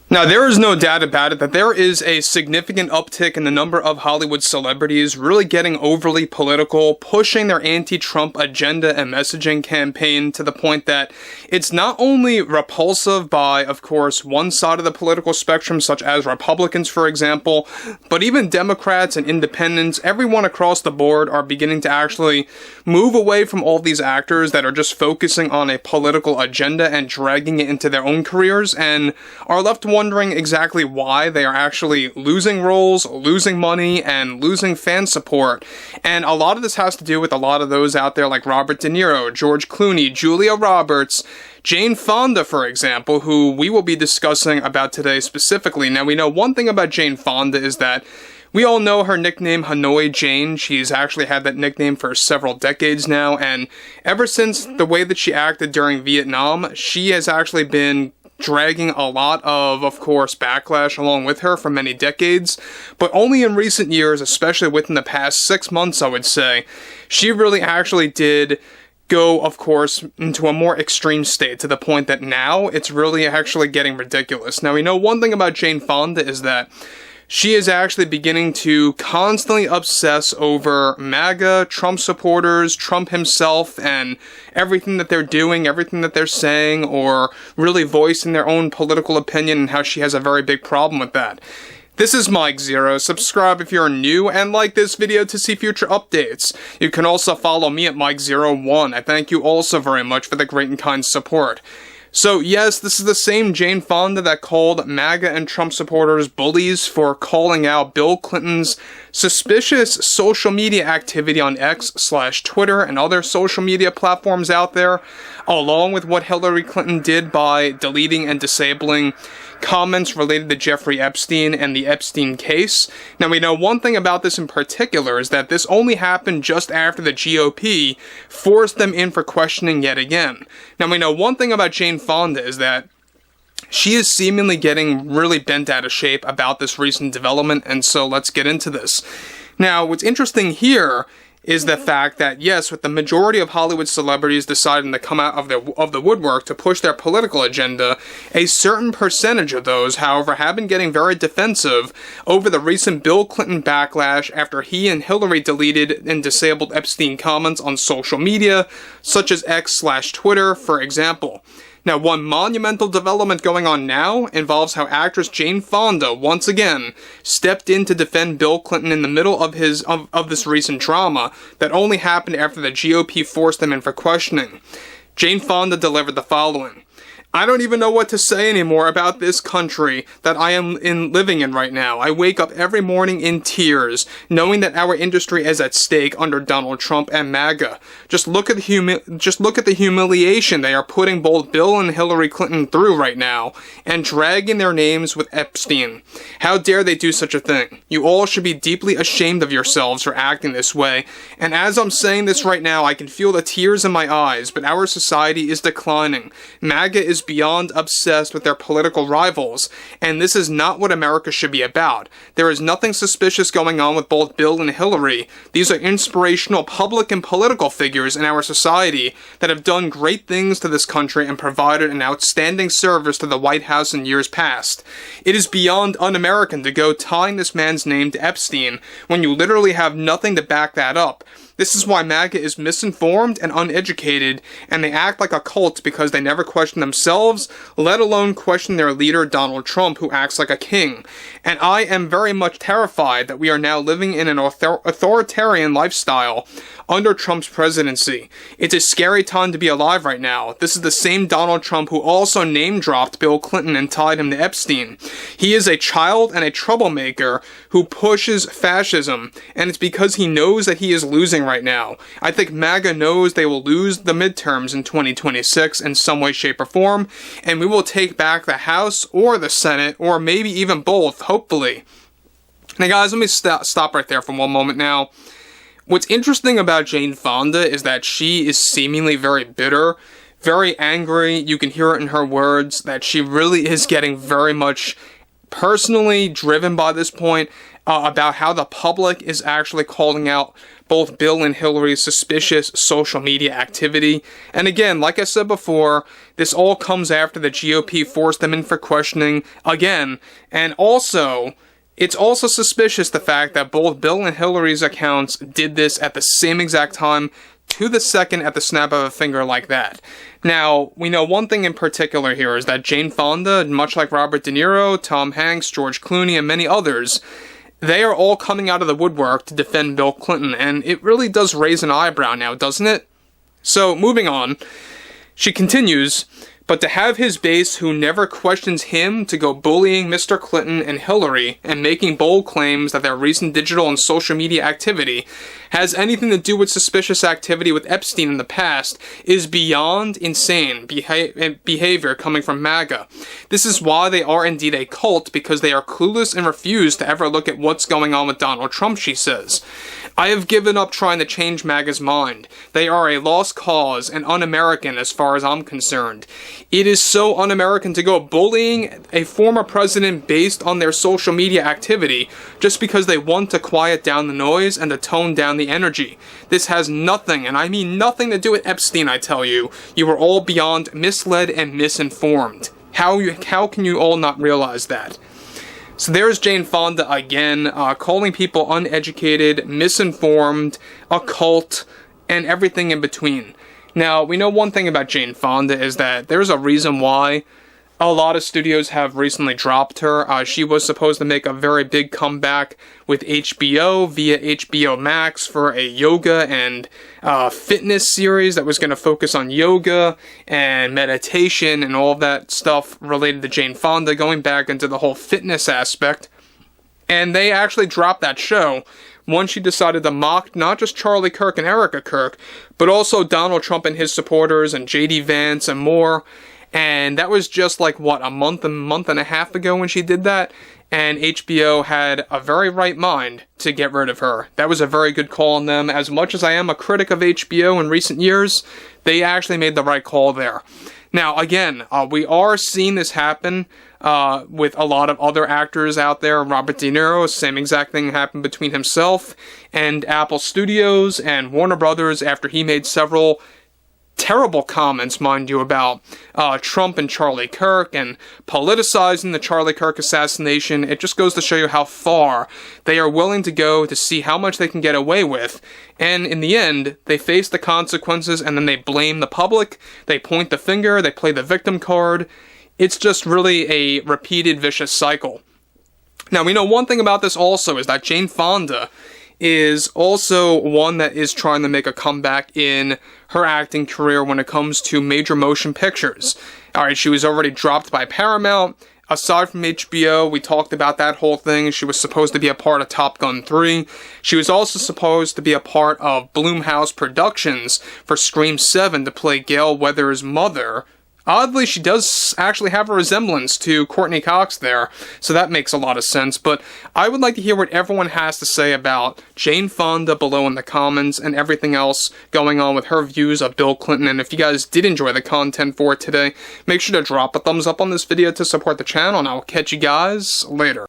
Now, there is no doubt about it that there is a significant uptick in the number of Hollywood celebrities really getting overly political, pushing their anti-Trump agenda and messaging campaign to the point that it's not only repulsive by, of course, one side of the political spectrum, such as Republicans, for example, but even Democrats and independents, everyone across the board are beginning to actually move away from all these actors that are just focusing on a political agenda and dragging it into their own careers, and are left wondering exactly why they are actually losing roles, losing money, and losing fan support. And a lot of this has to do with a lot of those out there like Robert De Niro, George Clooney, Julia Roberts, Jane Fonda, for example, who we will be discussing about today specifically. Now, we know one thing about Jane Fonda is that we all know her nickname, Hanoi Jane. She's actually had that nickname for several decades now, and ever since the way that she acted during Vietnam, she has actually been dragging a lot of course, backlash along with her for many decades, but only in recent years, especially within the past 6 months, I would say, she really actually did go, of course, into a more extreme state, to the point that now it's really actually getting ridiculous. Now, we know one thing about Jane Fonda is that she is actually beginning to constantly obsess over MAGA, Trump supporters, Trump himself, and everything that they're doing, everything that they're saying, or really voicing their own political opinion, and how she has a very big problem with that. This is Mike Zero. Subscribe if you're new, and like this video to see future updates. You can also follow me at Mike01. I thank you also very much for the great and kind support. So yes, this is the same Jane Fonda that called MAGA and Trump supporters bullies for calling out Bill Clinton's suspicious social media activity on X/Twitter and other social media platforms out there, along with what Hillary Clinton did by deleting and disabling comments related to Jeffrey Epstein and the Epstein case. Now, we know one thing about this in particular is that this only happened just after the GOP forced them in for questioning yet again. Now, we know one thing about Jane Fonda is that she is seemingly getting really bent out of shape about this recent development, and so let's get into this. Now, what's interesting here is the fact that, yes, with the majority of Hollywood celebrities deciding to come out of the woodwork to push their political agenda, a certain percentage of those, however, have been getting very defensive over the recent Bill Clinton backlash after he and Hillary deleted and disabled Epstein comments on social media, such as X/Twitter, for example. Now, one monumental development going on now involves how actress Jane Fonda, once again, stepped in to defend Bill Clinton in the middle of this recent drama that only happened after the GOP forced them in for questioning. Jane Fonda delivered the following: "I don't even know what to say anymore about this country that I am living in right now. I wake up every morning in tears, knowing that our industry is at stake under Donald Trump and MAGA. Just look at the humiliation they are putting both Bill and Hillary Clinton through right now, and dragging their names with Epstein. How dare they do such a thing? You all should be deeply ashamed of yourselves for acting this way. And as I'm saying this right now, I can feel the tears in my eyes, but our society is declining. MAGA is beyond obsessed with their political rivals, and this is not what America should be about. There is nothing suspicious going on with both Bill and Hillary. These are inspirational public and political figures in our society that have done great things to this country and provided an outstanding service to the White House in years past. It is beyond un-American to go tying this man's name to Epstein when you literally have nothing to back that up. This is why MAGA is misinformed and uneducated, and they act like a cult because they never question themselves, let alone question their leader, Donald Trump, who acts like a king. And I am very much terrified that we are now living in an authoritarian lifestyle under Trump's presidency. It's a scary time to be alive right now. This is the same Donald Trump who also name-dropped Bill Clinton and tied him to Epstein. He is a child and a troublemaker who pushes fascism, and it's because he knows that he is losing right now. I think MAGA knows they will lose the midterms in 2026 in some way, shape, or form, and we will take back the House or the Senate, or maybe even both, hopefully. Now guys, let me stop right there for one moment now. What's interesting about Jane Fonda is that she is seemingly very bitter, very angry. You can hear it in her words that she really is getting very much personally driven by this point. about how the public is actually calling out both Bill and Hillary's suspicious social media activity. And again, like I said before, this all comes after the GOP forced them in for questioning again. And also, it's also suspicious the fact that both Bill and Hillary's accounts did this at the same exact time, to the second, at the snap of a finger like that. Now, we know one thing in particular here is that Jane Fonda, much like Robert De Niro, Tom Hanks, George Clooney, and many others, they are all coming out of the woodwork to defend Bill Clinton, and it really does raise an eyebrow now, doesn't it? So, moving on, she continues, but to have his base who never questions him to go bullying Mr. Clinton and Hillary and making bold claims that their recent digital and social media activity has anything to do with suspicious activity with Epstein in the past is beyond insane behavior coming from MAGA. This is why they are indeed a cult, because they are clueless and refuse to ever look at what's going on with Donald Trump, she says. I have given up trying to change MAGA's mind. They are a lost cause and un-American as far as I'm concerned. It is so un-American to go bullying a former president based on their social media activity just because they want to quiet down the noise and to tone down the energy. This has nothing, and I mean nothing, to do with Epstein, I tell you. You are all beyond misled and misinformed. How can you all not realize that? So there's Jane Fonda again, calling people uneducated, misinformed, a cult, and everything in between. Now, we know one thing about Jane Fonda is that there's a reason why a lot of studios have recently dropped her. She was supposed to make a very big comeback with HBO via HBO Max for a yoga and fitness series that was going to focus on yoga and meditation and all of that stuff related to Jane Fonda, going back into the whole fitness aspect. And they actually dropped that show once she decided to mock not just Charlie Kirk and Erica Kirk, but also Donald Trump and his supporters and J.D. Vance and more. And that was just like, what, a month and a half ago when she did that? And HBO had a very right mind to get rid of her. That was a very good call on them. As much as I am a critic of HBO in recent years, they actually made the right call there. Now, again, we are seeing this happen with a lot of other actors out there. Robert De Niro, same exact thing happened between himself and Apple Studios and Warner Brothers after he made several terrible comments, mind you, about Trump and Charlie Kirk and politicizing the Charlie Kirk assassination. It just goes to show you how far they are willing to go to see how much they can get away with. And in the end, they face the consequences and then they blame the public, they point the finger, they play the victim card. It's just really a repeated vicious cycle. Now, we know one thing about this also is that Jane Fonda is also one that is trying to make a comeback in her acting career when it comes to major motion pictures. Alright, she was already dropped by Paramount. Aside from HBO, we talked about that whole thing. She was supposed to be a part of Top Gun 3. She was also supposed to be a part of Blumhouse Productions for Scream 7 to play Gail Weathers' mother. Oddly, she does actually have a resemblance to Courtney Cox there, so that makes a lot of sense. But I would like to hear what everyone has to say about Jane Fonda below in the comments and everything else going on with her views of Bill Clinton. And if you guys did enjoy the content for today, make sure to drop a thumbs up on this video to support the channel, and I will catch you guys later.